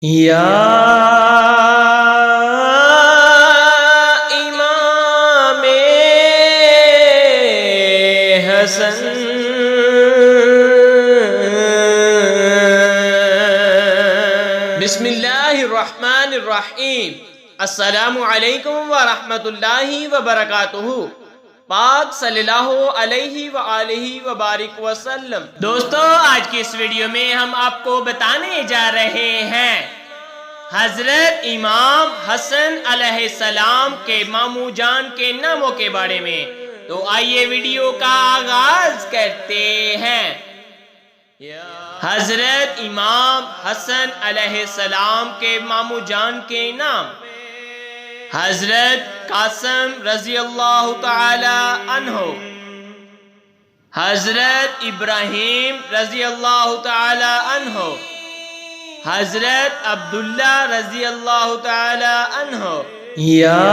یا امام حسن بسم اللہ الرحمن الرحیم۔ السلام علیکم ورحمۃ اللہ وبرکاتہ۔ پاک صلی اللہ علیہ وآلہ وبارک وسلم۔ دوستو، آج کی اس ویڈیو میں ہم آپ کو بتانے جا رہے ہیں حضرت امام حسن علیہ السلام کے ماموں جان کے ناموں کے بارے میں۔ تو آئیے ویڈیو کا آغاز کرتے ہیں۔ حضرت امام حسن علیہ السلام کے ماموں جان کے نام: حضرت قاسم رضی اللہ تعالی عنہ، حضرت ابراہیم رضی اللہ تعالی عنہ، حضرت عبداللہ رضی اللہ تعالی عنہ۔ یا